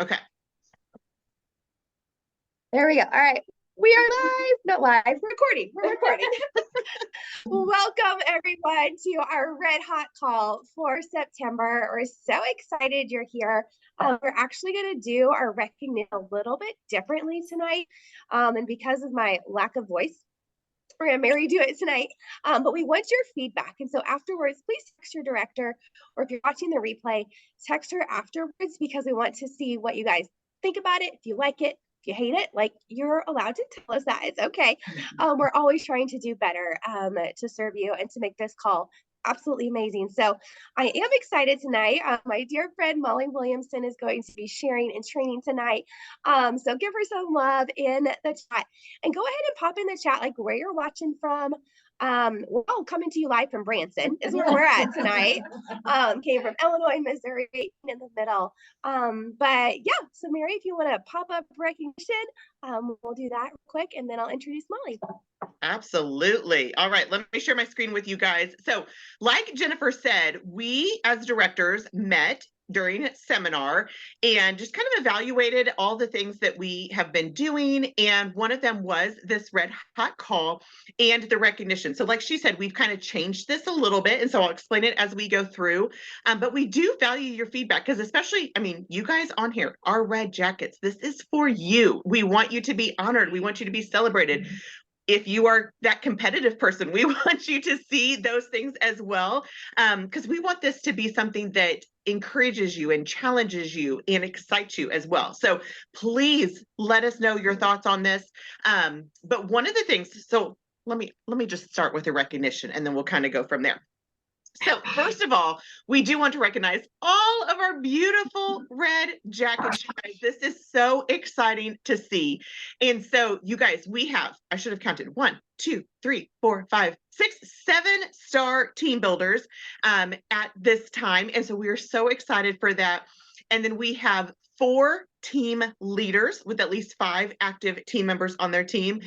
Okay. There we go. All right. We are live, not live, recording. We're recording. Welcome everyone to our red hot call for September. We're so excited you're here. We're actually going to do our recognition a little bit differently tonight. And because of my lack of voice, we're going to Mary do it tonight. But we want your feedback. And so afterwards, please text your director, or if you're watching the replay, text her afterwards because we want to see what you guys think about it. If you like it, if you hate it, like, you're allowed to tell us that. It's okay. We're always trying to do better to serve you and to make this call absolutely amazing. So I am excited tonight. My dear friend Molly Williamson is going to be sharing and training tonight. So give her some love in the chat, and go ahead and pop in the chat like where you're watching from. Well, coming to you live from Branson is where we're at tonight. Came from Illinois, Missouri, in the middle. But yeah, so Mary, if you want to pop up recognition, we'll do that real quick, and then I'll introduce Molly. Absolutely. All right, let me share my screen with you guys. So, like Jennifer said, we as directors met during a seminar and just kind of evaluated all the things that we have been doing. And one of them was this red hot call and the recognition. So, like she said, we've kind of changed this a little bit. And so I'll explain it as we go through. But we do value your feedback because, especially, I mean, you guys on here are red jackets. This is for you. We want you to be honored. We want you to be celebrated. If you are that competitive person, we want you to see those things as well, because we want this to be something that encourages you and challenges you and excites you as well. So please let us know your thoughts on this. But one of the things, so let me just start with the recognition, and then we'll kind of go from there. So first of all, we do want to recognize all of our beautiful red jackets. This is so exciting to see. And so you guys, we have, I should have counted 1, 2, 3, 4, 5, 6, 7-star team builders at this time. And so we are so excited for that. And then we have 4 team leaders with at least 5 active team members on their team. And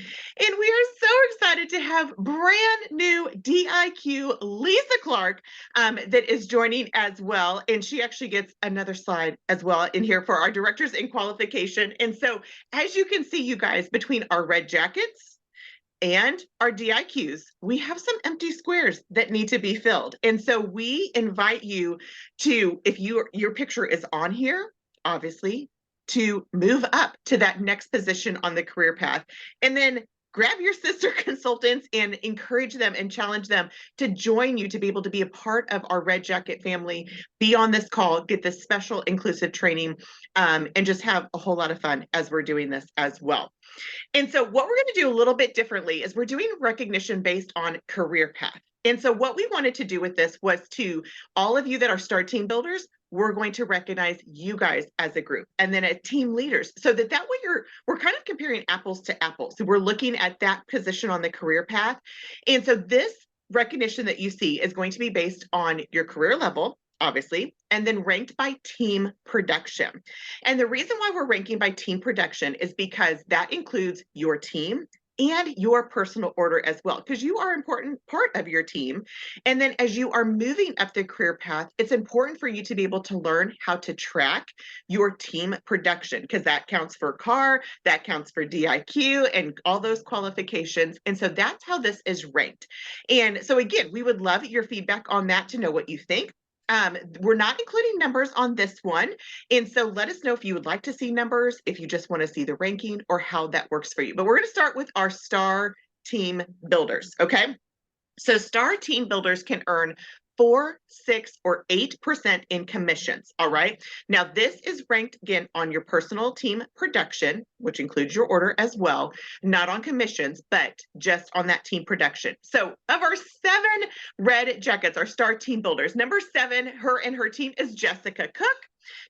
we are so excited to have brand new DIQ Lisa Clark that is joining as well. And she actually gets another slide as well in here for our directors in qualification. And so as you can see, you guys, between our red jackets and our DIQs, we have some empty squares that need to be filled. And so we invite you to, if your picture is on here, obviously, to move up to that next position on the career path. And then grab your sister consultants and encourage them and challenge them to join you to be able to be a part of our Red Jacket family, be on this call, get this special inclusive training, and just have a whole lot of fun as we're doing this as well. And so what we're going to do a little bit differently is we're doing recognition based on career path. And so what we wanted to do with this was to all of you that are STAR team builders, we're going to recognize you guys as a group, and then as team leaders, so that way we're kind of comparing apples to apples. So we're looking at that position on the career path. And so this recognition that you see is going to be based on your career level, obviously, and then ranked by team production. And the reason why we're ranking by team production is because that includes your team and your personal order as well, because you are an important part of your team. And then as you are moving up the career path, it's important for you to be able to learn how to track your team production, because that counts for CAR, that counts for DIQ, and all those qualifications. And so that's how this is ranked. And so again, we would love your feedback on that to know what you think. We're not including numbers on this one. And so let us know if you would like to see numbers, if you just want to see the ranking, or how that works for you. But we're going to start with our STAR team builders, okay? So STAR team builders can earn 4, 6, or 8% in commissions, all right? Now, this is ranked, again, on your personal team production, which includes your order as well, not on commissions, but just on that team production. So of our 7 red jackets, our STAR team builders, number 7, her and her team is Jessica Cook.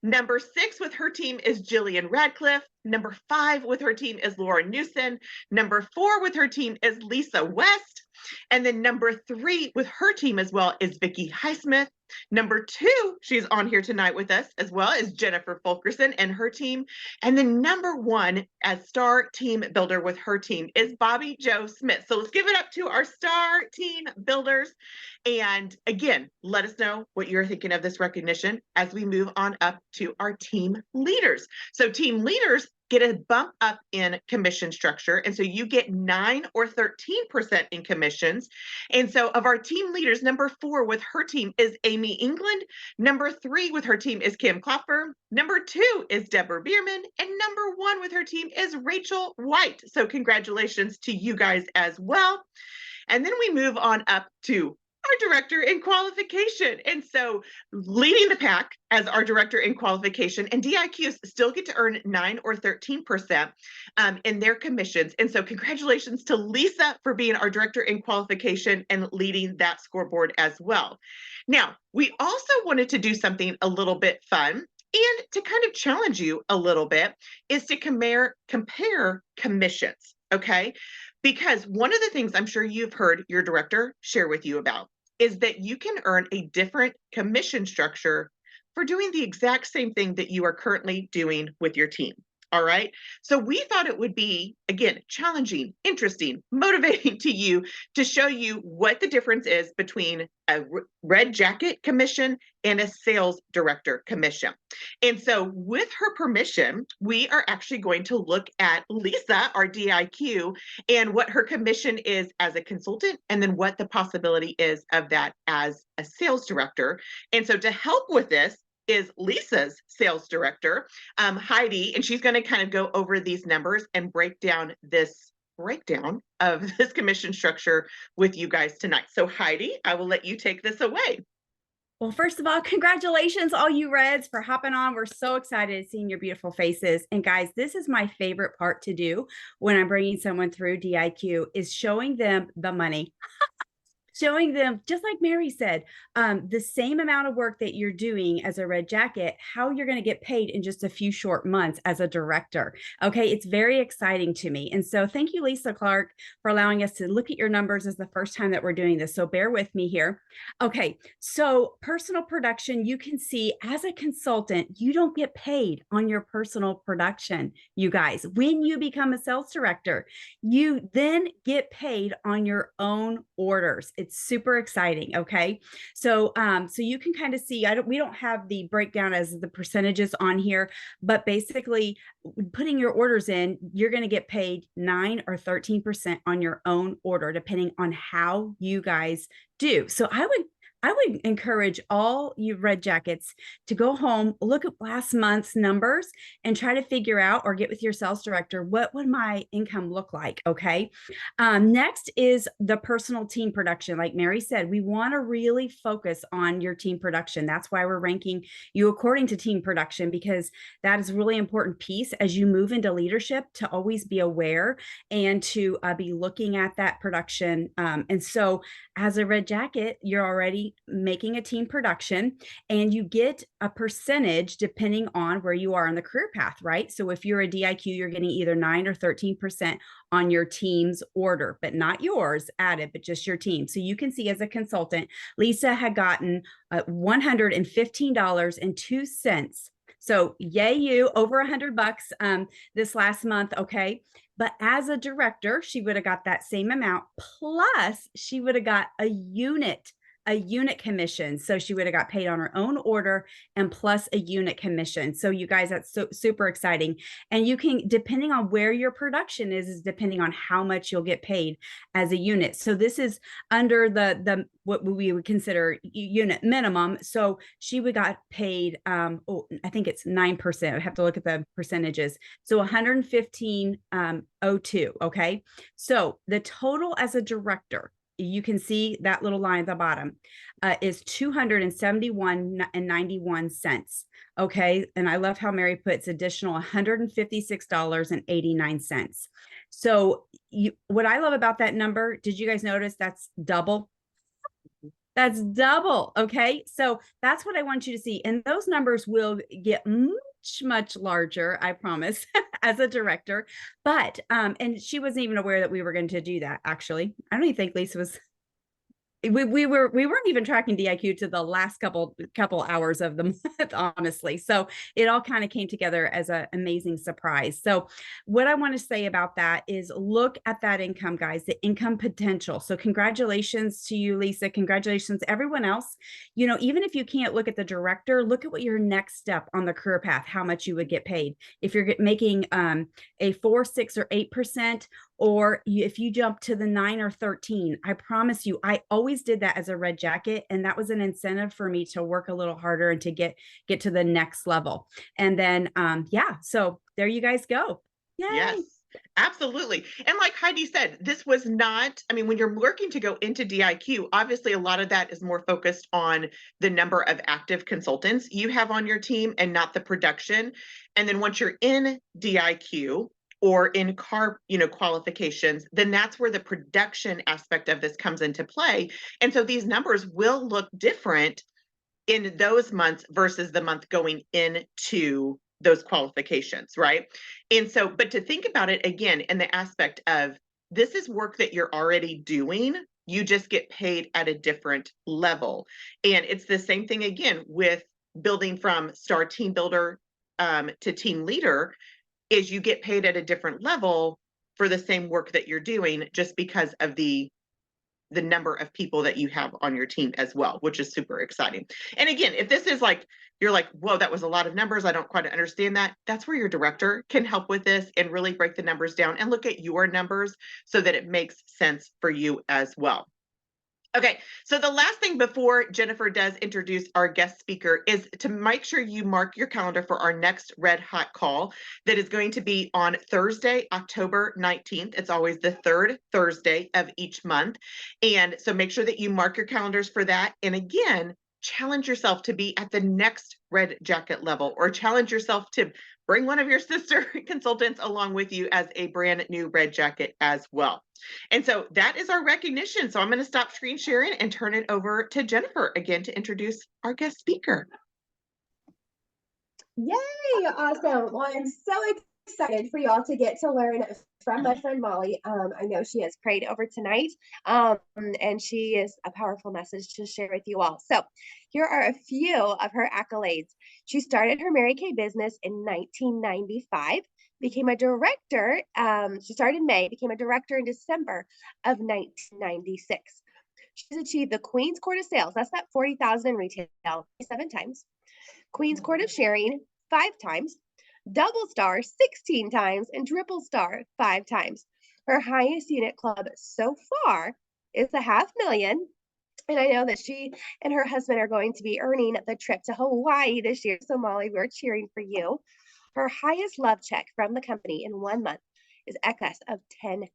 Number 6 with her team is Jillian Radcliffe. Number 5 with her team is Laura Newson. Number 4 with her team is Lisa West. And then number 3 with her team as well is Vicki Highsmith. Number 2, she's on here tonight with us as well as Jennifer Fulkerson and her team. And then number 1 as star team builder with her team is Bobby Joe Smith. So let's give it up to our star team builders. And again, let us know what you're thinking of this recognition as we move on up to our team leaders. So team leaders get a bump up in commission structure. And so you get 9 or 13% in commissions. And so of our team leaders, number 4 with her team is Amy England. Number 3 with her team is Kim Klopfer. Number 2 is Deborah Bierman. And number 1 with her team is Rachel White. So congratulations to you guys as well. And then we move on up to our director in qualification. And so leading the pack as our director in qualification, and DIQs still get to earn 9 or 13% in their commissions. And so congratulations to Lisa for being our director in qualification and leading that scoreboard as well. Now, we also wanted to do something a little bit fun and to kind of challenge you a little bit is to compare commissions, okay? Because one of the things I'm sure you've heard your director share with you about is that you can earn a different commission structure for doing the exact same thing that you are currently doing with your team. All right. So we thought it would be, again, challenging, interesting, motivating to you to show you what the difference is between a red jacket commission and a sales director commission. And so with her permission, we are actually going to look at Lisa, our DIQ, and what her commission is as a consultant, and then what the possibility is of that as a sales director. And so to help with this, is Lisa's sales director, Heidi, and she's going to kind of go over these numbers and break down this breakdown of this commission structure with you guys tonight. So Heidi, I will let you take this away. Well, first of all, congratulations, all you Reds, for hopping on. We're so excited seeing your beautiful faces. And guys, this is my favorite part to do when I'm bringing someone through DIQ is showing them the money. Showing them, just like Mary said, the same amount of work that you're doing as a red jacket, how you're going to get paid in just a few short months as a director. Okay, it's very exciting to me. And so thank you, Lisa Clark, for allowing us to look at your numbers as the first time that we're doing this. So bear with me here. Okay, so personal production, you can see as a consultant, you don't get paid on your personal production, you guys. When you become a sales director, you then get paid on your own orders. It's super exciting. Okay. So, so you can kind of see, we don't have the breakdown as the percentages on here, but basically putting your orders in, you're going to get paid 9 or 13% on your own order, depending on how you guys do. So I would encourage all you red jackets to go home, look at last month's numbers and try to figure out or get with your sales director, what would my income look like? Okay. Next is the personal team production. Like Mary said, we want to really focus on your team production. That's why we're ranking you according to team production, because that is a really important piece as you move into leadership to always be aware and to be looking at that production. And so as a red jacket, you're already making a team production and you get a percentage depending on where you are on the career path, right? So if you're a DIQ, you're getting either 9 or 13% on your team's order, but not yours added, but just your team. So you can see as a consultant, Lisa had gotten $115.02. So yay you, over $100 this last month. Okay. But as a director, she would have got that same amount, plus she would have got a unit commission. So she would have got paid on her own order and plus a unit commission. So you guys, that's so super exciting. And you can, depending on where your production is depending on how much you'll get paid as a unit. So this is under the what we would consider unit minimum. So she would got paid, I think it's 9%. I have to look at the percentages. So 115.02. Okay. So the total as a director, you can see that little line at the bottom is $271.91. Okay. And I love how Mary puts additional $156.89. So what I love about that number, did you guys notice that's double? That's double. Okay. So that's what I want you to see. And those numbers will get much larger, I promise, as a director. But, and she wasn't even aware that we were going to do that. Actually, I don't even think Lisa was we weren't even tracking DIQ to the last couple hours of the month, honestly. So it all kind of came together as an amazing surprise. So what I want to say about that is look at that income, guys, the income potential. So congratulations to you, Lisa. Congratulations, everyone else. You know, even if you can't look at the director, look at what your next step on the career path, how much you would get paid. If you're making a 4, 6, or 8%, or if you jump to the 9 or 13, I promise you, I always did that as a red jacket. And that was an incentive for me to work a little harder and to get to the next level. And then, yeah, so there you guys go. Yay. Yes, absolutely. And like Heidi said, this was not, I mean, when you're working to go into DIQ, obviously a lot of that is more focused on the number of active consultants you have on your team and not the production. And then once you're in DIQ, or in CAR, qualifications, then that's where the production aspect of this comes into play. And so these numbers will look different in those months versus the month going into those qualifications, right? And so, but to think about it again in the aspect of this is work that you're already doing, you just get paid at a different level. And it's the same thing again with building from star team builder to team leader, is you get paid at a different level for the same work that you're doing just because of the number of people that you have on your team as well, which is super exciting. And again, if this is like, you're like, whoa, that was a lot of numbers, I don't quite understand that, that's where your director can help with this and really break the numbers down and look at your numbers so that it makes sense for you as well. Okay, so the last thing before Jennifer does introduce our guest speaker is to make sure you mark your calendar for our next Red Hot call that is going to be on Thursday, October 19th. It's always the third Thursday of each month. And so make sure that you mark your calendars for that. And again, challenge yourself to be at the next red jacket level, or challenge yourself to bring one of your sister consultants along with you as a brand new red jacket as well. And so that is our recognition. So I'm going to stop screen sharing and turn it over to Jennifer again to introduce our guest speaker. Yay, awesome. Well, I'm so excited for y'all to get to learn from my friend Molly. I know she has prayed over tonight, and she is a powerful message to share with you all. So here are a few of her accolades. She started her Mary Kay business in 1995, became a director. She started in May, became a director in December of 1996. She's achieved the Queen's Court of Sales. That's that 40,000 in retail 7 times. Queen's Court of Sharing 5 times, Double Star 16 times, and Triple Star 5 times. Her highest unit club so far is the $500,000. And I know that she and her husband are going to be earning the trip to Hawaii this year. So Molly, we're cheering for you. Her highest love check from the company in 1 month is excess of $10,000.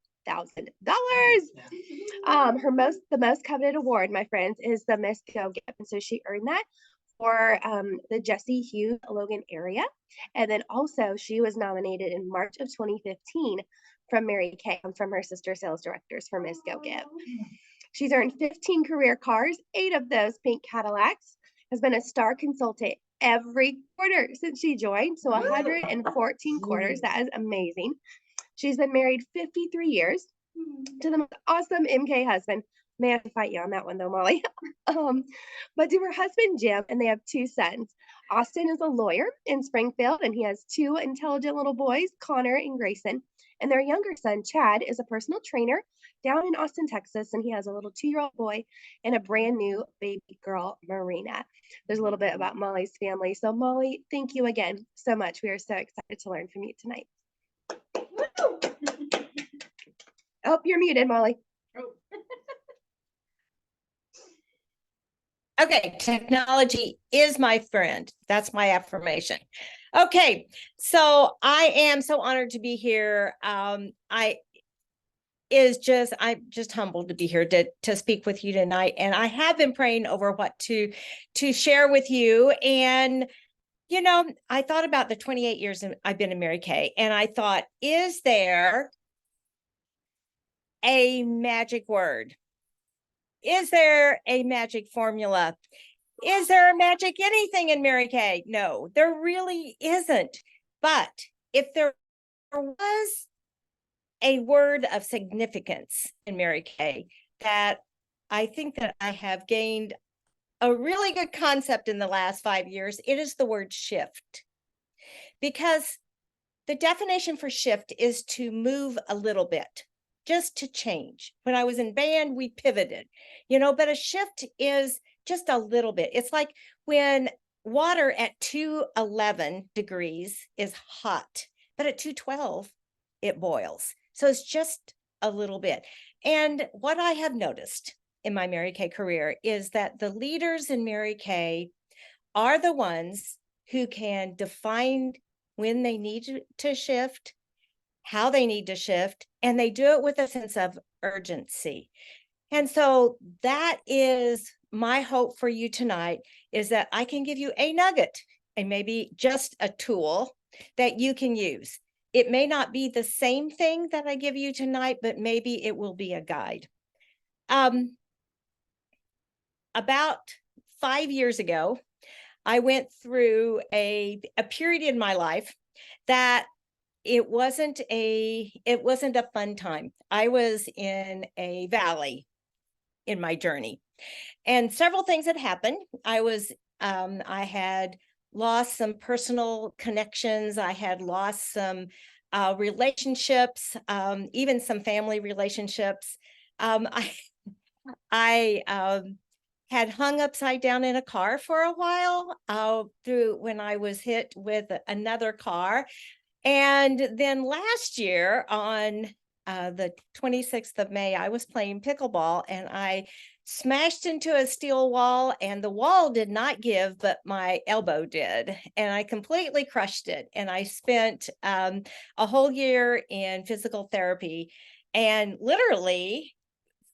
The most coveted award, my friends, is the Miss Go Gift. And so she earned that for the Jesse Hughes Logan area. And then also she was nominated in March of 2015 from Mary Kay, from her sister sales directors for Miss Go Give. She's earned 15 career cars, 8 of those pink Cadillacs, has been a star consultant every quarter since she joined. So 114 quarters, that is amazing. She's been married 53 years to the most awesome MK husband. May I have to fight you on that one though, Molly. But to her husband, Jim, and they have 2 sons. Austin is a lawyer in Springfield, and he has 2 intelligent little boys, Connor and Grayson. And their younger son, Chad, is a personal trainer down in Austin, Texas, and he has a little 2-year-old boy and a brand new baby girl, Marina. There's a little bit about Molly's family. So Molly, thank you again so much. We are so excited to learn from you tonight. Oh, you're muted, Molly. Okay, technology is my friend. That's my affirmation. Okay, so I am so honored to be here. I'm just humbled to be here to speak with you tonight. And I have been praying over what to share with you. And you know, I thought about the 28 years I've been in Mary Kay, and I thought, is there a magic word? Is there a magic formula? Is there a magic anything in Mary Kay? No, there really isn't. But if there was a word of significance in Mary Kay that I think that I have gained a really good concept in the last 5 years. It is the word shift, because the definition for shift is to move a little bit, just to change. When I was in band, we pivoted, but a shift is just a little bit. It's like when water at 211 degrees is hot, but at 212, it boils. So it's just a little bit. And what I have noticed in my Mary Kay career is that the leaders in Mary Kay are the ones who can define when they need to shift, how they need to shift, and they do it with a sense of urgency. And so that is my hope for you tonight, is that I can give you a nugget and maybe just a tool that you can use. It may not be the same thing that I give you tonight, but maybe it will be a guide. About 5 years ago, I went through a period in my life that it wasn't a fun time. I was in a valley in my journey, and several things had happened. I had lost some personal connections. I had lost some relationships, even some family relationships. I had hung upside down in a car for a while through when I was hit with another car. And then last year on the 26th of May, I was playing pickleball and I smashed into a steel wall, and the wall did not give, but my elbow did. And I completely crushed it. And I spent a whole year in physical therapy, and literally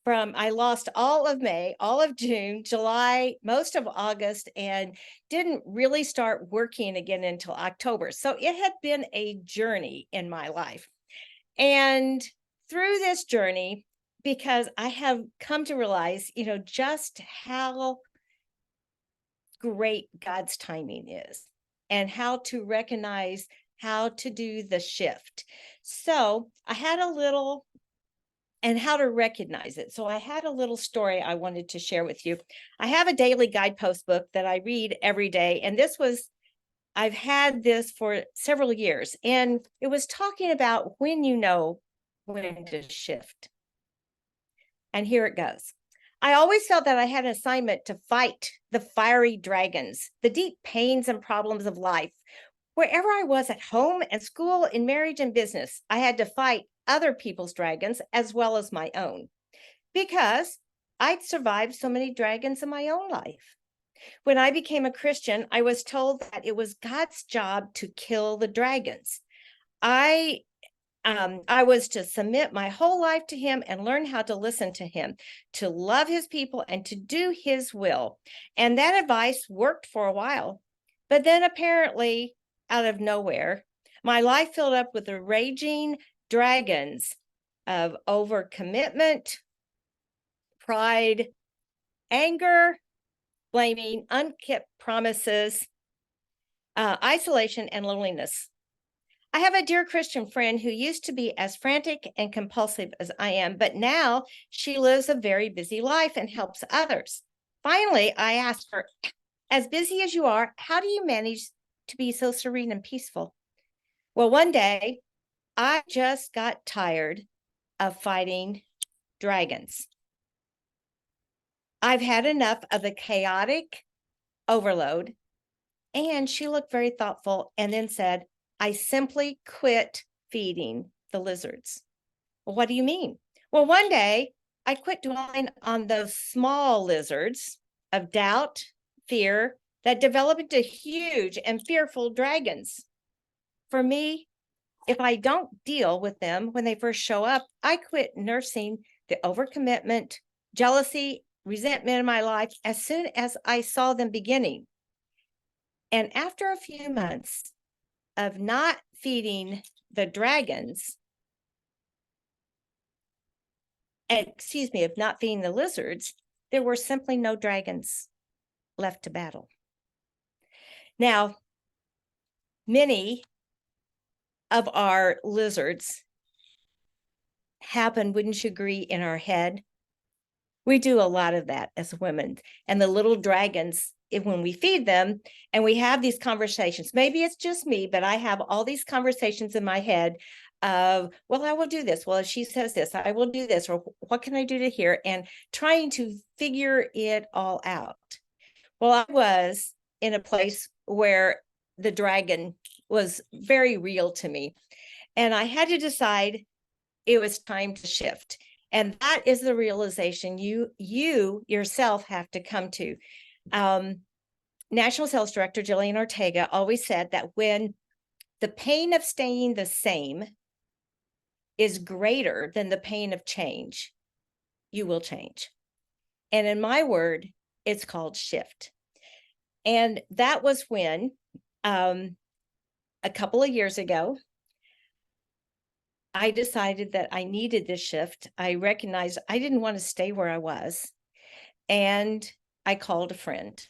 I lost all of May, all of June, July, most of August, and didn't really start working again until October. So it had been a journey in my life. And through this journey, because I have come to realize, just how great God's timing is, and how to recognize how to do the shift. So I had and how to recognize it. So I had a little story I wanted to share with you. I have a daily guidepost book that I read every day. And I've had this for several years. And it was talking about when you know when to shift. And here it goes. I always felt that I had an assignment to fight the fiery dragons, the deep pains and problems of life. Wherever I was, at home, at school, in marriage and business, I had to fight other people's dragons as well as my own, because I'd survived so many dragons in my own life. When I became a Christian, I was told that it was God's job to kill the dragons. I was to submit my whole life to him and learn how to listen to him, to love his people, and to do his will. And that advice worked for a while. But then apparently, out of nowhere, my life filled up with the raging dragons of overcommitment, pride, anger, blaming, unkept promises, isolation, and loneliness. I have a dear Christian friend who used to be as frantic and compulsive as I am, but now she lives a very busy life and helps others. Finally, I asked her, as busy as you are, how do you manage to be so serene and peaceful? Well, one day, I just got tired of fighting dragons. I've had enough of the chaotic overload. And she looked very thoughtful and then said, I simply quit feeding the lizards. Well, what do you mean? Well, one day I quit dwelling on those small lizards of doubt, fear, that develop into huge and fearful dragons. For me, if I don't deal with them when they first show up, I quit nursing the overcommitment, jealousy, resentment in my life as soon as I saw them beginning. And after a few months of not feeding the dragons, of not feeding the lizards, there were simply no dragons left to battle. Now, many of our lizards happen, wouldn't you agree, in our head, We do a lot of that as women. And the little dragons, when we feed them and we have these conversations, maybe it's just me, but I have all these conversations in my head of, well, I will do this. Well, if she says this, I will do this. Or what can I do to here? And trying to figure it all out. Well, I was in a place where the dragon was very real to me. And I had to decide it was time to shift. And that is the realization you yourself have to come to. National Sales Director Jillian Ortega always said that when the pain of staying the same is greater than the pain of change, you will change. And in my word, it's called shift. And that was when a couple of years ago, I decided that I needed this shift. I recognized I didn't want to stay where I was. And I called a friend,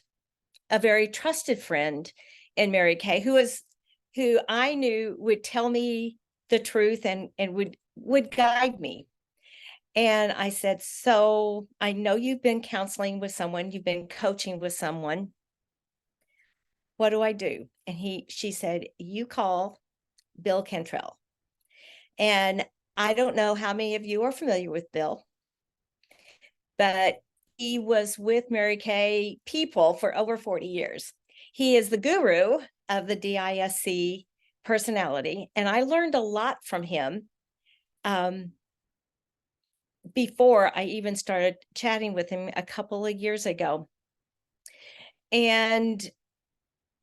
a very trusted friend in Mary Kay, who I knew would tell me the truth and would guide me. And I said, so I know you've been counseling with someone, you've been coaching with someone. What do I do? And she said, you call Bill Cantrell. And I don't know how many of you are familiar with Bill, but he was with Mary Kay people for over 40 years. He is the guru of the DISC personality. And I learned a lot from him before I even started chatting with him a couple of years ago. And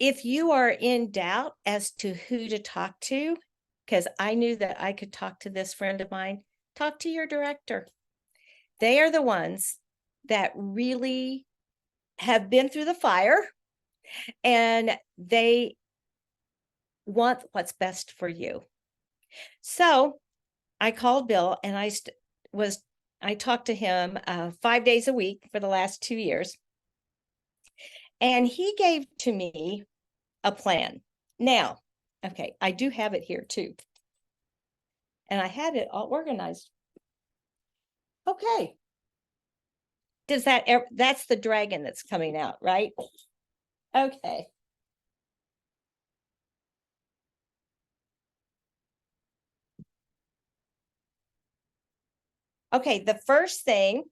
if you are in doubt as to who to talk to, because I knew that I could talk to this friend of mine, talk to your director. They are the ones that really have been through the fire and they want what's best for you. So I called Bill and I talked to him 5 days a week for the last 2 years. And he gave to me a plan. Now, okay, I do have it here too. And I had it all organized. Okay. That's the dragon that's coming out, right? Okay. Okay, the first thing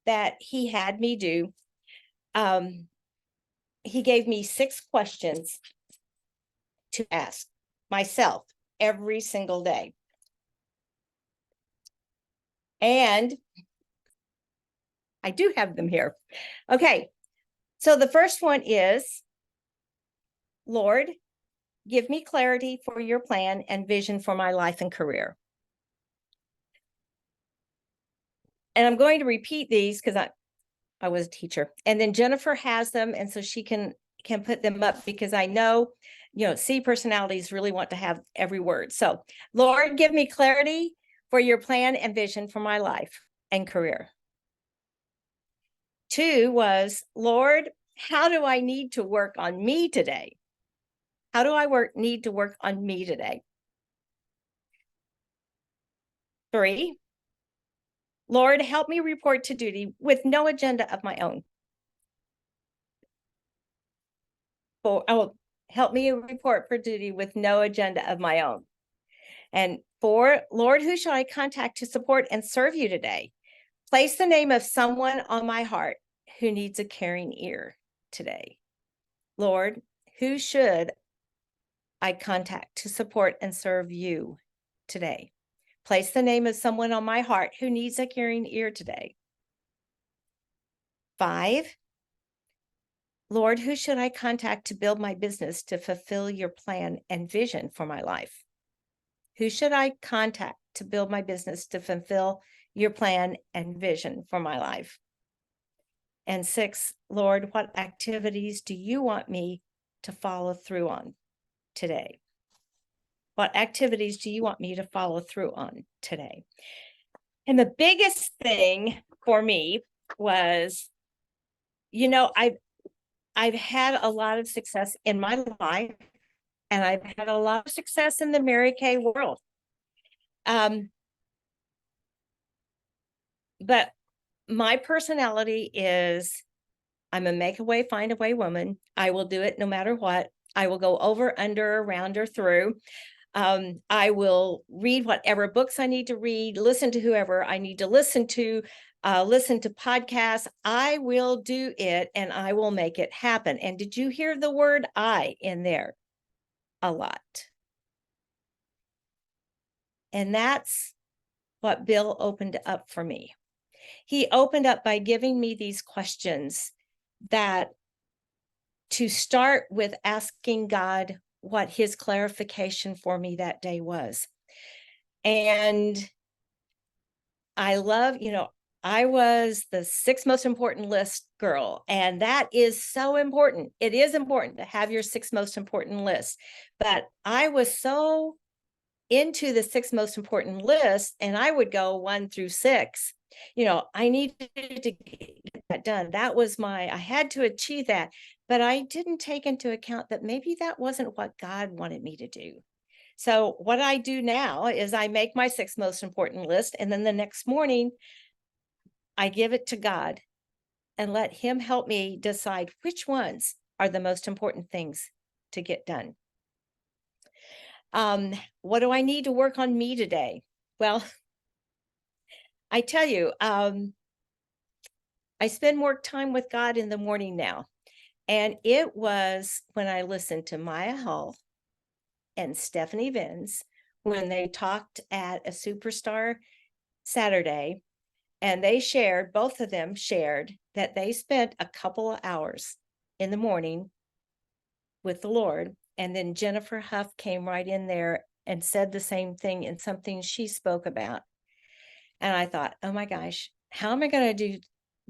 that he had me do, he gave me 6 questions to ask myself every single day. And I do have them here. Okay, so the first one is, Lord, give me clarity for your plan and vision for my life and career. And I'm going to repeat these because I was a teacher. And then Jennifer has them, and so she can put them up because I know, C personalities really want to have every word. So, Lord, give me clarity for your plan and vision for my life and career. 2 was, Lord, how do I need to work on me today? How do I need to work on me today? 3, Lord, help me report to duty with no agenda of my own. 4, help me report for duty with no agenda of my own. And 4, Lord, who shall I contact to support and serve you today? Place the name of someone on my heart who needs a caring ear today. Lord, who should I contact to support and serve you today? Place the name of someone on my heart who needs a caring ear today. 5, Lord, who should I contact to build my business to fulfill your plan and vision for my life? Who should I contact to build my business to fulfill your plan and vision for my life? And 6, Lord, what activities do you want me to follow through on today? What activities do you want me to follow through on today? And the biggest thing for me was, I've had a lot of success in my life, and I've had a lot of success in the Mary Kay world. But my personality is I'm a make a way, find a way woman. I will do it no matter what. I will go over, under, around, or through. I will read whatever books I need to read, listen to whoever I need to listen to podcasts. I will do it and I will make it happen. And did you hear the word I in there? A lot. And that's what Bill opened up for me. He opened up by giving me these questions that to start with asking God what his clarification for me that day was. And I love, I was the 6th most important list girl, and that is so important. It is important to have your 6 most important list. But I was so into the 6 most important list, and I would go 1 through 6. I needed to get that done. That was I had to achieve that, but I didn't take into account that maybe that wasn't what God wanted me to do. So what I do now is I make my 6 most important list, and then the next morning I give it to God and let him help me decide which ones are the most important things to get done. What do I need to work on me today? Well, I tell you, I spend more time with God in the morning now. And it was when I listened to Maya Hall and Stephanie Vins when they talked at a Superstar Saturday, and both of them shared that they spent a couple of hours in the morning with the Lord. And then Jennifer Huff came right in there and said the same thing in something she spoke about. And I thought, oh my gosh, how am I going to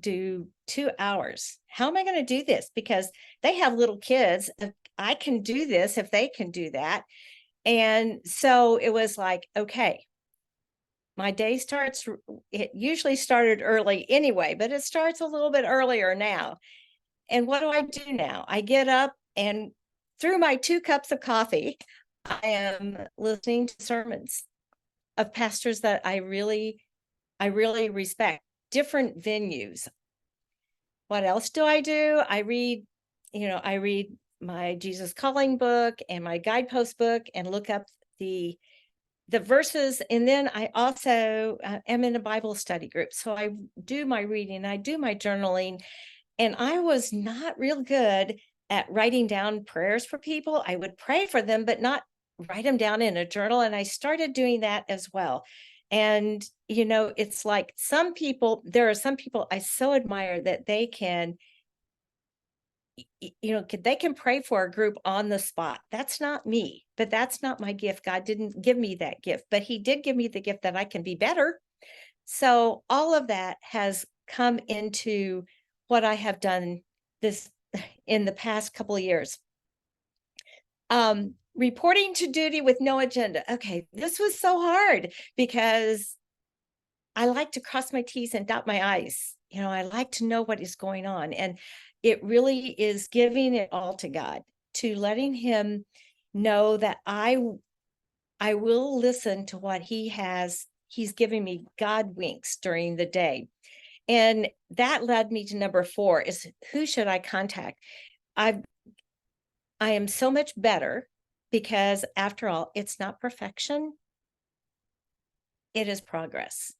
do 2 hours? How am I going to do this? Because they have little kids. I can do this if they can do that. And so it was like, okay, my day it usually started early anyway, but it starts a little bit earlier now. And what do I do now? I get up, and through my 2 cups of coffee, I am listening to sermons of pastors that I really respect, different venues. What else do? I read my Jesus Calling book and my guidepost book and look up the verses. And then I also am in a Bible study group. So I do my reading, I do my journaling. And I was not real good at writing down prayers for people. I would pray for them, but not write them down in a journal. And I started doing that as well. And, it's like there are some people I so admire that they can, they can pray for a group on the spot. That's not me, but that's not my gift. God didn't give me that gift, but he did give me the gift that I can be better. So all of that has come into what I have done in the past couple of years. Reporting to duty with no agenda. Okay, this was so hard because I like to cross my T's and dot my I's. I like to know what is going on. And it really is giving it all to God, to letting him know that I will listen to what he's giving me God winks during the day. And that led me to number 4 is, who should I contact? I am so much better because, after all, it's not perfection. It is progress.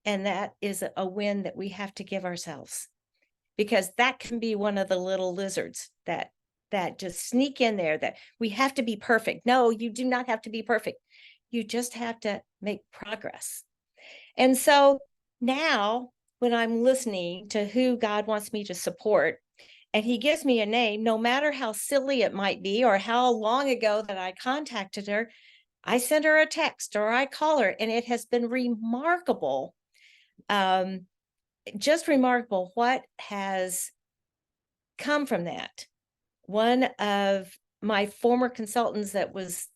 And that is a win that we have to give ourselves, because that can be one of the little lizards that just sneak in there, that we have to be perfect. No, you do not have to be perfect. You just have to make progress. And so now when I'm listening to who God wants me to support, and he gives me a name, no matter how silly it might be or how long ago that I contacted her, I send her a text or I call her, and it has been remarkable. Just remarkable what has come from that. One of my former consultants that was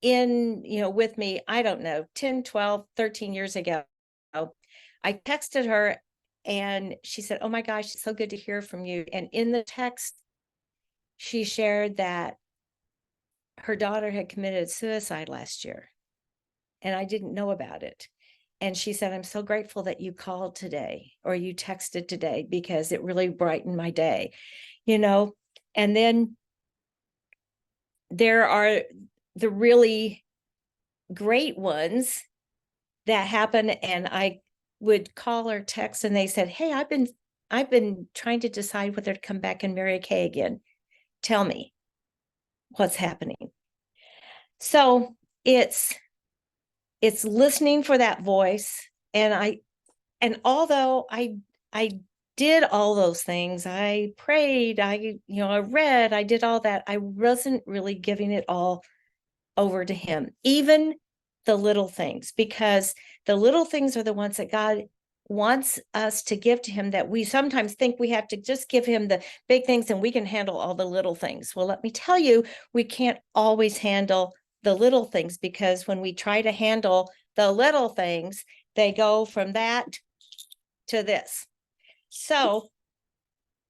with me, I don't know, 10, 12, 13 years ago, I texted her and she said, oh my gosh, it's so good to hear from you. And in the text, she shared that her daughter had committed suicide last year, and I didn't know about it. And she said, I'm so grateful that you called today or you texted today because it really brightened my day, you know. And then there are the really great ones that happen. And I would call or text and they said, hey, I've been trying to decide whether to come back and marry Kay again. Tell me what's happening. So it's listening for that voice. And although I did all those things, I prayed, I read, I did all that, I wasn't really giving it all over to him, even the little things, because the little things are the ones that God wants us to give to him, that we sometimes think we have to just give him the big things and we can handle all the little things. Well, let me tell you, we can't always handle the little things, because when we try to handle the little things, they go from that to this. So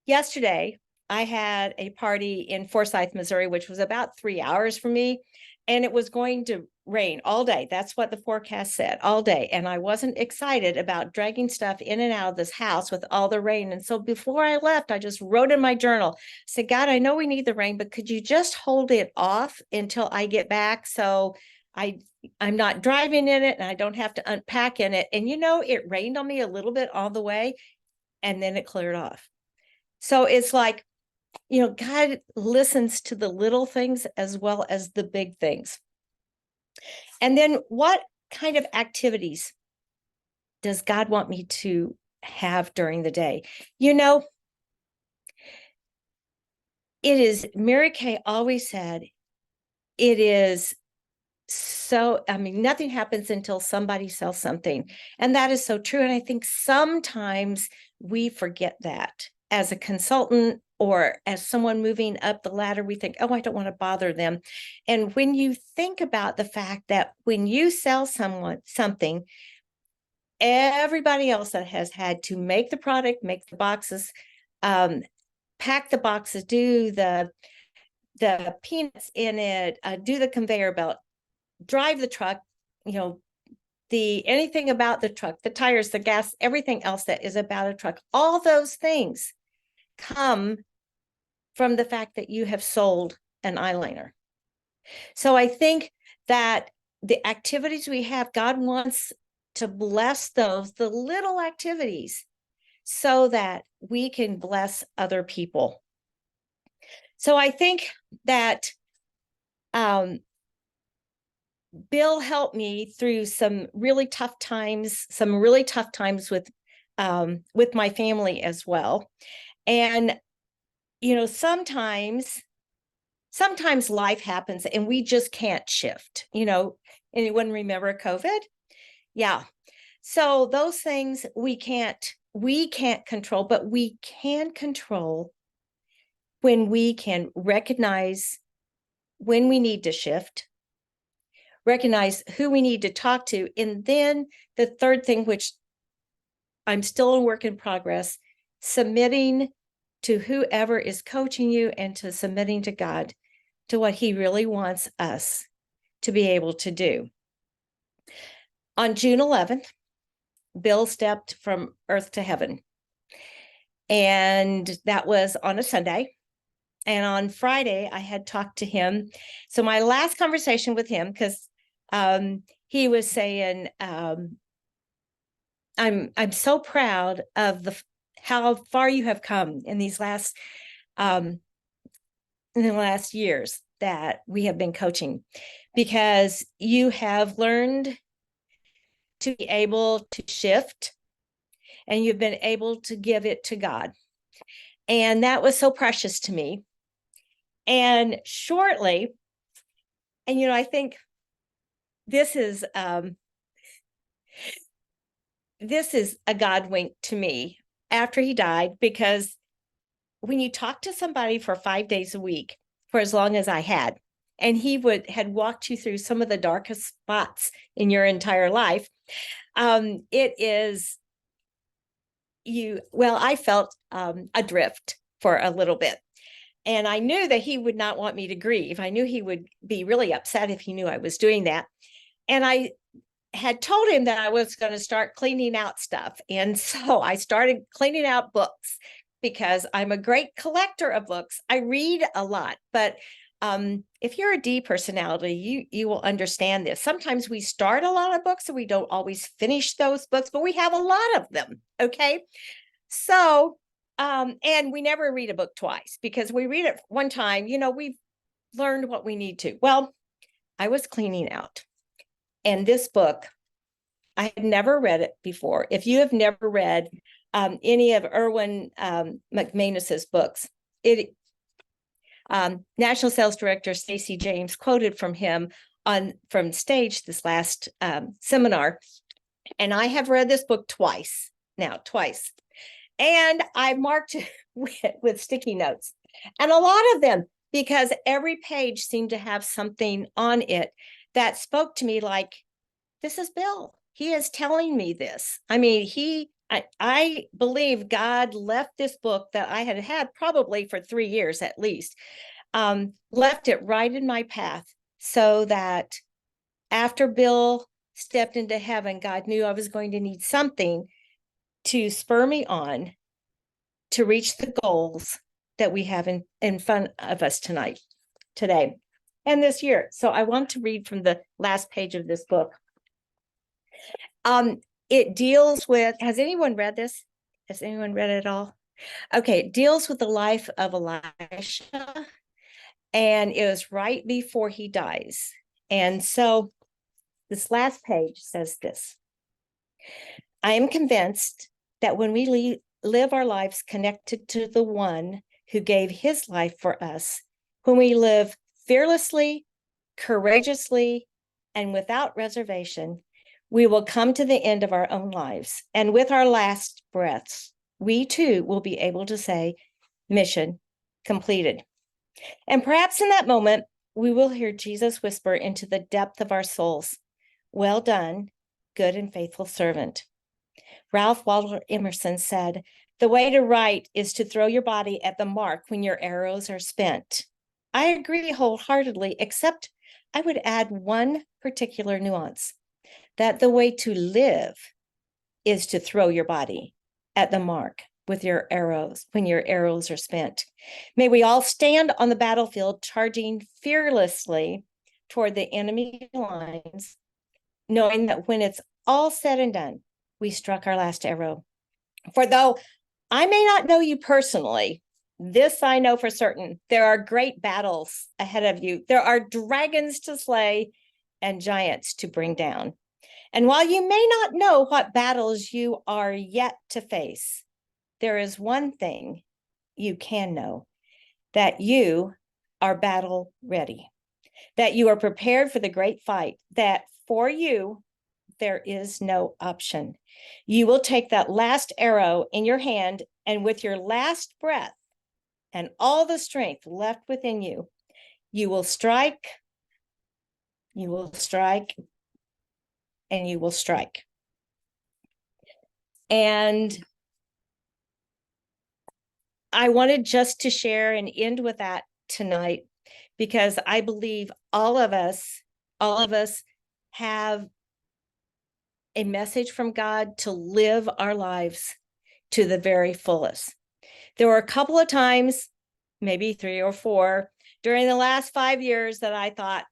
yesterday, I had a party in Forsyth, Missouri, which was about 3 hours from me, and it was going to rain all day. That's what the forecast said, all day. And I wasn't excited about dragging stuff in and out of this house with all the rain. And so before I left, I just wrote in my journal, said, God, I know we need the rain, but could you just hold it off until I get back? So I'm not driving in it and I don't have to unpack in it. And it rained on me a little bit all the way, and then it cleared off. So it's like, God listens to the little things as well as the big things. And then what kind of activities does God want me to have during the day? It is, Mary Kay always said, it is so, nothing happens until somebody sells something. And that is so true. And I think sometimes we forget that as a consultant or as someone moving up the ladder. We think, oh, I don't want to bother them. And when you think about the fact that when you sell someone something, everybody else that has had to make the product, make the boxes, pack the boxes, do the peanuts in it, do the conveyor belt, drive the truck, anything about the truck, the tires, the gas, everything else that is about a truck, all those things come from the fact that you have sold an eyeliner. So I think that the activities we have, God wants to bless those, the little activities, so that we can bless other people. So I think that Bill helped me through some really tough times with my family as well. And, sometimes life happens and we just can't shift. Anyone remember COVID? Yeah. So those things we can't control, but we can control when we can recognize when we need to shift, recognize who we need to talk to. And then the third thing, which I'm still a work in progress, submitting to whoever is coaching you and to submitting to God, to what he really wants us to be able to do. On June 11th, Bill stepped from earth to heaven. And that was on a Sunday. And on Friday, I had talked to him. So my last conversation with him, because he was saying, I'm so proud of how far you have come in these last years that we have been coaching, because you have learned to be able to shift and you've been able to give it to God. And that was so precious to me. And shortly, and I think this is a God wink to me after he died, because when you talk to somebody for 5 days a week for as long as I had, and he had walked you through some of the darkest spots in your entire life, I felt adrift for a little bit. And I knew that he would not want me to grieve. I knew he would be really upset if he knew I was doing that. And I had told him that I was going to start cleaning out stuff. And so I started cleaning out books because I'm a great collector of books. I read a lot, but if you're a D personality, you will understand this. Sometimes we start a lot of books and we don't always finish those books, but we have a lot of them. Okay. So, and we never read a book twice because we read it one time, we've learned what we need to. Well, I was cleaning out, and this book, I had never read it before. If you have never read any of Erwin McManus's books, National Sales Director Stacey James quoted from him from stage this last seminar, and I have read this book twice, and I marked it with sticky notes, and a lot of them, because every page seemed to have something on it that spoke to me like, this is Bill. He is telling me this. I mean, I believe God left this book that I had probably for 3 years at least, left it right in my path so that after Bill stepped into heaven, God knew I was going to need something to spur me on to reach the goals that we have in front of us today, and this year. So I want to read from the last page of this book. It deals with, has anyone read this? Has anyone read it all? Okay, it deals with the life of Elisha, and it was right before he dies. And so this last page says this: I am convinced that when we live our lives connected to the one who gave his life for us, when we live fearlessly, courageously, and without reservation, we will come to the end of our own lives. And with our last breaths, we too will be able to say, mission completed. And perhaps in that moment, we will hear Jesus whisper into the depth of our souls, well done, good and faithful servant. Ralph Waldo Emerson said, the way to write is to throw your body at the mark when your arrows are spent. I agree wholeheartedly, except I would add one particular nuance, that the way to live is to throw your body at the mark with your arrows when your arrows are spent. May we all stand on the battlefield charging fearlessly toward the enemy lines, knowing that when it's all said and done, we struck our last arrow. For though I may not know you personally, this I know for certain, there are great battles ahead of you. There are dragons to slay and giants to bring down. And while you may not know what battles you are yet to face, there is one thing you can know, that you are battle ready, that you are prepared for the great fight, that for you, there is no option. You will take that last arrow in your hand, and with your last breath and all the strength left within you, you will strike, and you will strike. And I wanted just to share and end with that tonight, because I believe all of us have a message from God to live our lives to the very fullest. There were a couple of times, maybe 3 or 4, during the last 5 years that I thought,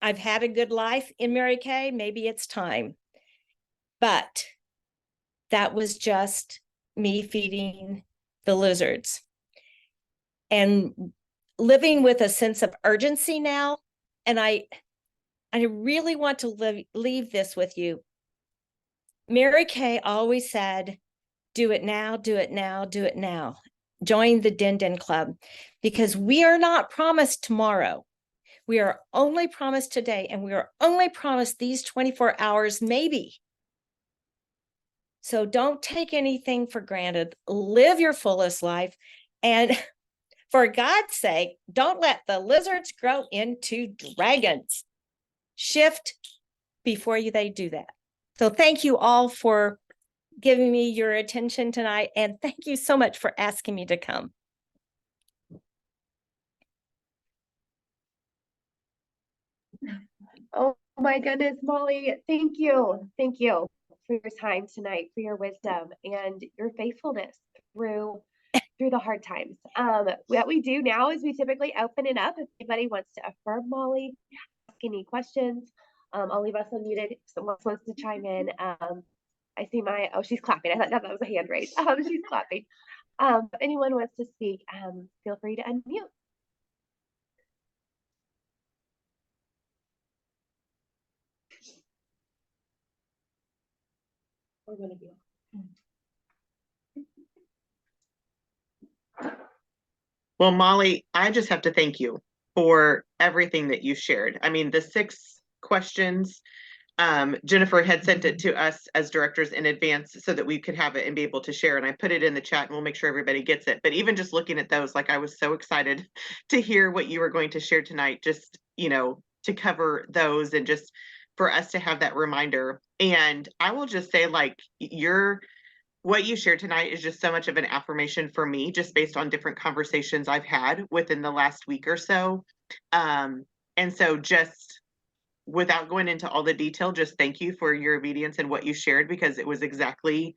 I've had a good life in Mary Kay, maybe it's time. But that was just me feeding the lizards and living with a sense of urgency now. And I really want to leave this with you. Mary Kay always said, do it now, do it now, do it now. Join the Den Den Club, because we are not promised tomorrow. We are only promised today, and we are only promised these 24 hours, maybe. So don't take anything for granted. Live your fullest life. And for God's sake, don't let the lizards grow into dragons. Shift before they do that. So thank you all for giving me your attention tonight. And thank you so much for asking me to come. Oh my goodness, Molly, thank you. Thank you for your time tonight, for your wisdom and your faithfulness through the hard times. What we do now is we typically open it up if anybody wants to affirm Molly, ask any questions. I'll leave us unmuted if someone else wants to chime in. I see she's clapping. I thought that was a hand raise. She's clapping. If anyone wants to speak, feel free to unmute. We're going to be. Well, Molly, I just have to thank you for everything that you shared. I mean, the 6 questions, Jennifer had sent it to us as directors in advance so that we could have it and be able to share. And I put it in the chat and we'll make sure everybody gets it. But even just looking at those, like I was so excited to hear what you were going to share tonight, just, to cover those and just for us to have that reminder. And I will just say, like, what you shared tonight is just so much of an affirmation for me, just based on different conversations I've had within the last week or so. And so just without going into all the detail, just thank you for your obedience and what you shared, because it was exactly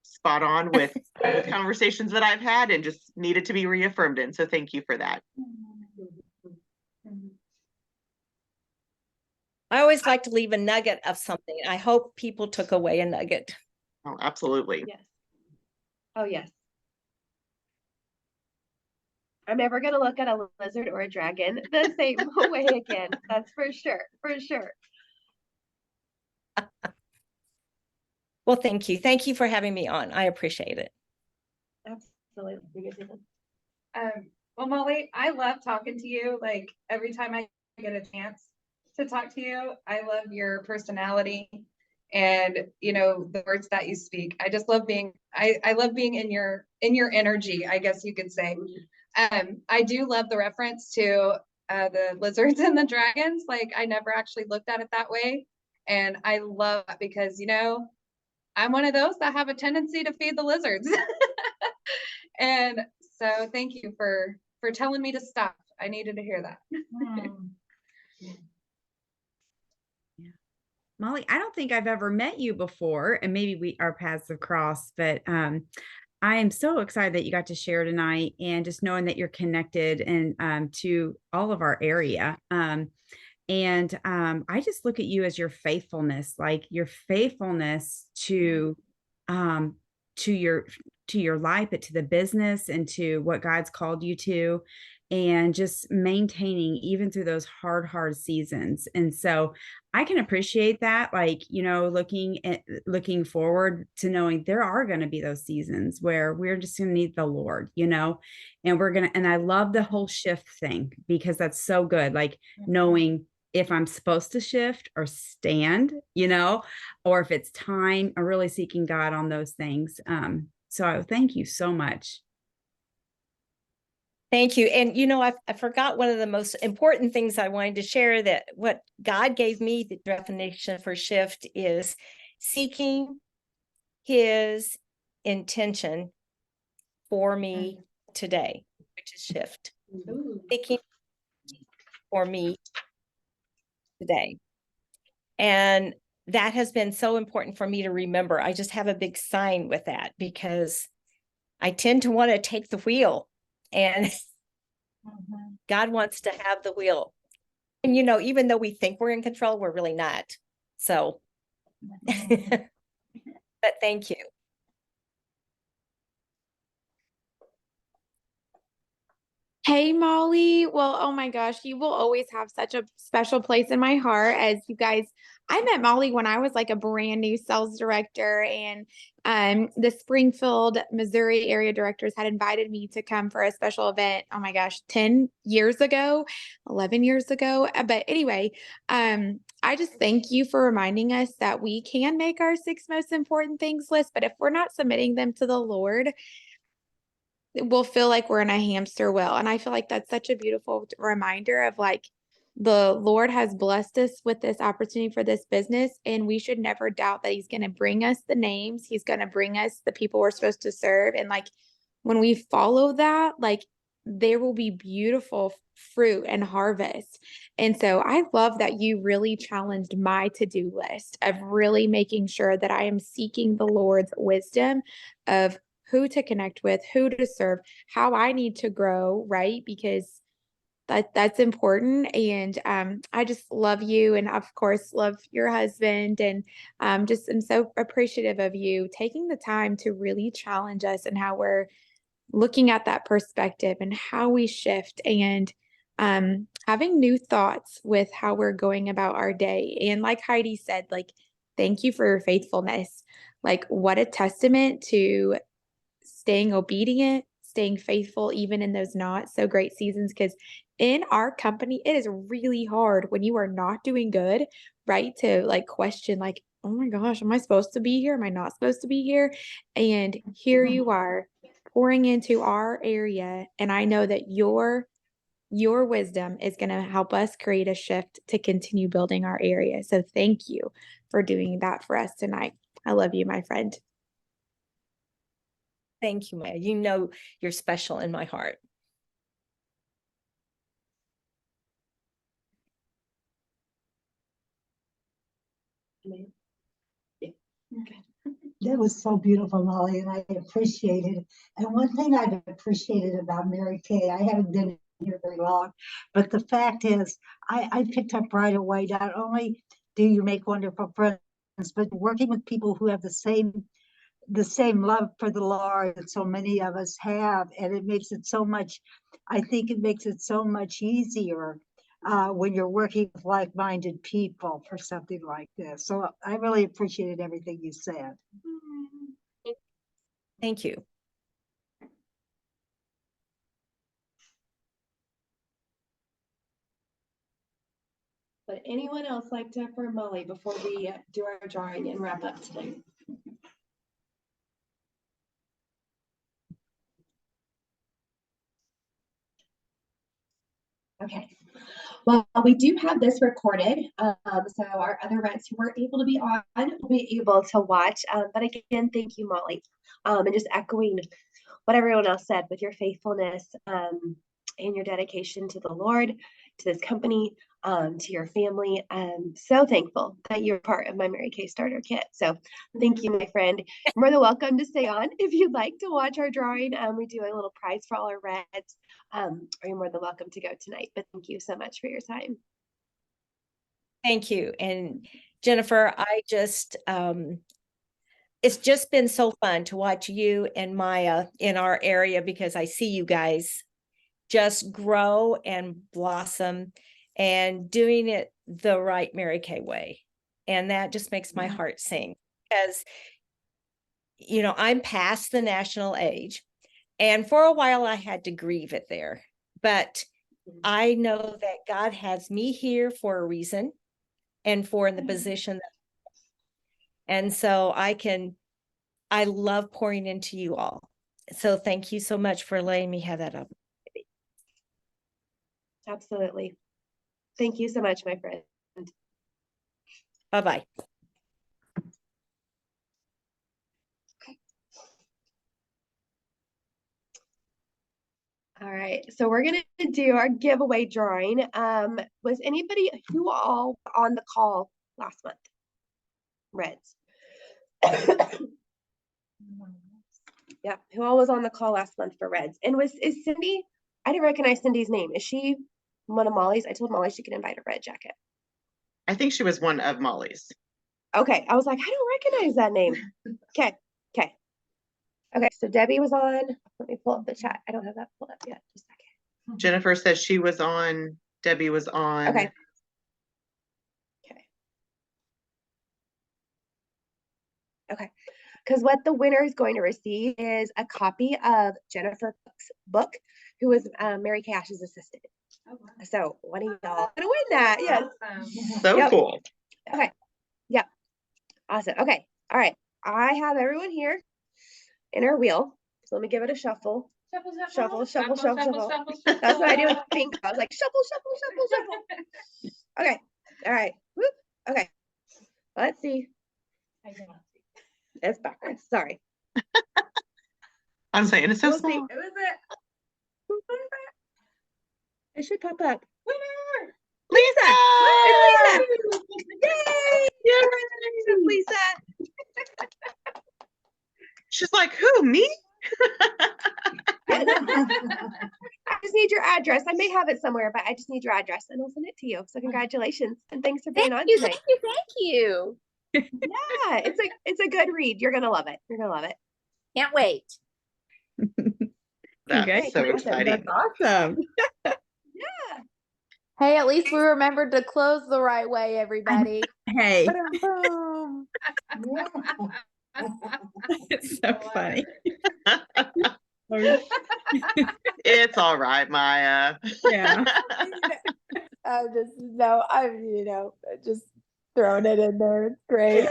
spot on with the conversations that I've had and just needed to be reaffirmed in. So thank you for that. I always like to leave a nugget of something. I hope people took away a nugget. Oh, absolutely. Yes. Oh, yes. I'm never going to look at a lizard or a dragon the same way again. That's for sure. For sure. Well, thank you. Thank you for having me on. I appreciate it. Absolutely. Well, Molly, I love talking to you. Like every time I get a chance to talk to you, I love your personality and the words that you speak. I just love I love being in your energy, I guess you could say. I do love the reference to the lizards and the dragons. Like I never actually looked at it that way. And I love that because, I'm one of those that have a tendency to feed the lizards. And so thank you for telling me to stop. I needed to hear that. Molly, I don't think I've ever met you before, and maybe our paths have crossed, but I am so excited that you got to share tonight, and just knowing that you're connected and to all of our area. I just look at you as your faithfulness, like your faithfulness to your life, but to the business and to what God's called you to, and just maintaining even through those hard seasons. And so I can appreciate that, like, looking forward to knowing there are going to be those seasons where we're just going to need the Lord, and I love the whole shift thing, because that's so good. Like knowing if I'm supposed to shift or stand, or if it's time, I'm really seeking God on those things. So I thank you so much. Thank you. And, I forgot one of the most important things I wanted to share, that what God gave me, the definition for shift is seeking his intention for me today, which is shift. Seeking for me today. And that has been so important for me to remember. I just have a big sign with that, because I tend to want to take the wheel, and God wants to have the wheel. And, even though we think we're in control, we're really not. So, but thank you. Hey, Molly. Well, oh my gosh, you will always have such a special place in my heart. As you guys, I met Molly when I was like a brand new sales director, and the Springfield, Missouri area directors had invited me to come for a special event. Oh my gosh, 10 years ago, 11 years ago. But anyway, I just thank you for reminding us that we can make our 6 most important things list, but if we're not submitting them to the Lord, we'll feel like we're in a hamster wheel. And I feel like that's such a beautiful reminder of like, the Lord has blessed us with this opportunity for this business, and we should never doubt that he's going to bring us the names. He's going to bring us the people we're supposed to serve. And like, when we follow that, like, there will be beautiful fruit and harvest. And so I love that you really challenged my to-do list of really making sure that I am seeking the Lord's wisdom of who to connect with, who to serve, how I need to grow, right? Because that's important. And I just love you, and of course love your husband, and just am so appreciative of you taking the time to really challenge us and how we're looking at that perspective and how we shift, and having new thoughts with how we're going about our day. And like Heidi said, like, thank you for your faithfulness. Like, what a testament to staying obedient, staying faithful, even in those not so great seasons. Because in our company, it is really hard when you are not doing good, right? To like question, like, oh my gosh, am I supposed to be here? Am I not supposed to be here? And here you are pouring into our area. And I know that your wisdom is going to help us create a shift to continue building our area. So thank you for doing that for us tonight. I love you, my friend. Thank you, Maya. You know you're special in my heart. That was so beautiful, Molly, and I appreciate it. And one thing I've appreciated about Mary Kay, I haven't been here very long, but the fact is, I picked up right away, not only do you make wonderful friends, but working with people who have the same love for the Lord that so many of us have. And it makes it so much, I think it makes it so much easier when you're working with like-minded people for something like this. So I really appreciated everything you said. Thank you. Would anyone else like to affirm Molly before we do our drawing and wrap up tonight? Okay. Well, we do have this recorded, so our other Reds who weren't able to be on will be able to watch. But again, thank you, Molly, and just echoing what everyone else said with your faithfulness and your dedication to the Lord, to this company, to your family. I'm so thankful that you're part of my Mary Kay Starter Kit. So thank you, my friend. You're more than welcome to stay on if you'd like to watch our drawing. We do a little prize for all our Reds. Or you're more than welcome to go tonight. But thank you so much for your time. Thank you. And Jennifer, I just, it's just been so fun to watch you and Maya in our area, because I see you guys just grow and blossom and doing it the right Mary Kay way. And that just makes my heart sing, because, you know, I'm past the national age. And for a while, I had to grieve it there. But I know that God has me here for a reason, and for in the position and so I love pouring into you all. So thank you so much for letting me have that up. Absolutely. Thank you so much, my friend. Bye-bye. All right, so we're gonna do our giveaway drawing. Was anybody who all on the call last month? Reds. Yeah, who all was on the call last month for Reds? And is Cindy? I didn't recognize Cindy's name. Is she one of Molly's? I told Molly she could invite a red jacket. I think she was one of Molly's. Okay, I was like, I don't recognize that name. Okay. Okay, so Debbie was on. Let me pull up the chat. I don't have that pulled up yet. Just a second. Jennifer says she was on. Debbie was on. Okay. Because what the winner is going to receive is a copy of Jennifer Cook's book, who was Mary Kay Ash's assistant. Oh, wow. So one of y'all gonna win that. Yes. So cool. Okay. Yep. Awesome. Okay. All right. I have everyone here in our wheel. So let me give it a shuffle. Shuffle. That's what I do with pink. I was like, shuffle. Okay. All right. Whoop. Okay. Let's see. It's backwards. Sorry. I'm saying it's so We'll small. see. It was it. It should pop up. Winner! Lisa! Lisa! Yay! Congratulations, Lisa. She's like, who, me? I just need your address. I may have it somewhere, but I just need your address and I'll send it to you. So congratulations and thanks for being on you, tonight. thank you. Yeah, it's a good read. You're gonna love it. You're gonna love it. Can't wait. That's so Congratulations. exciting. That's awesome. Hey, at least we remembered to close the right way, everybody. Hey, Ba-dum-bum. it's so funny. It's all right, Maya. Yeah. I'm just throwing it in there. It's great.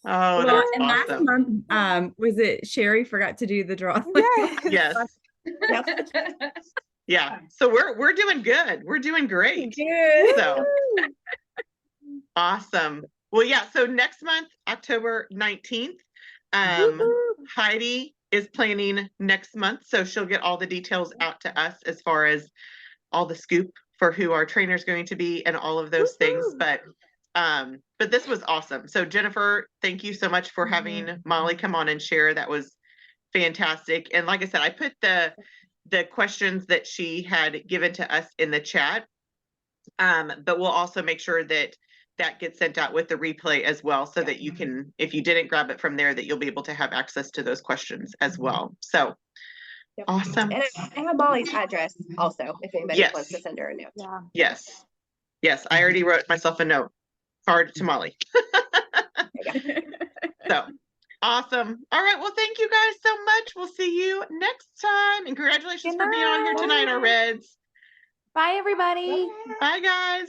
Oh, Well, that's and last awesome. month, was it Sherry forgot to do the draw? Yes. Yeah. So we're doing good. We're doing great. Good. So awesome. Well, yeah. So next month, October 19th, Heidi is planning next month. So she'll get all the details out to us as far as all the scoop for who our trainer is going to be and all of those things. But this was awesome. So Jennifer, thank you so much for having Molly come on and share. That was fantastic. And like I said, I put the questions that she had given to us in the chat. But we'll also make sure that gets sent out with the replay as well, so that you can, if you didn't grab it from there, that you'll be able to have access to those questions as well. So awesome. And I have Molly's address also, if anybody Yes. wants to send her a note. Yeah. Yes. Yes. I already wrote myself a note card to Molly. So awesome. All right. Well, thank you guys so much. We'll see you next time. And congratulations Good for being on here tonight, our night. Reds. Bye, everybody. Bye, guys.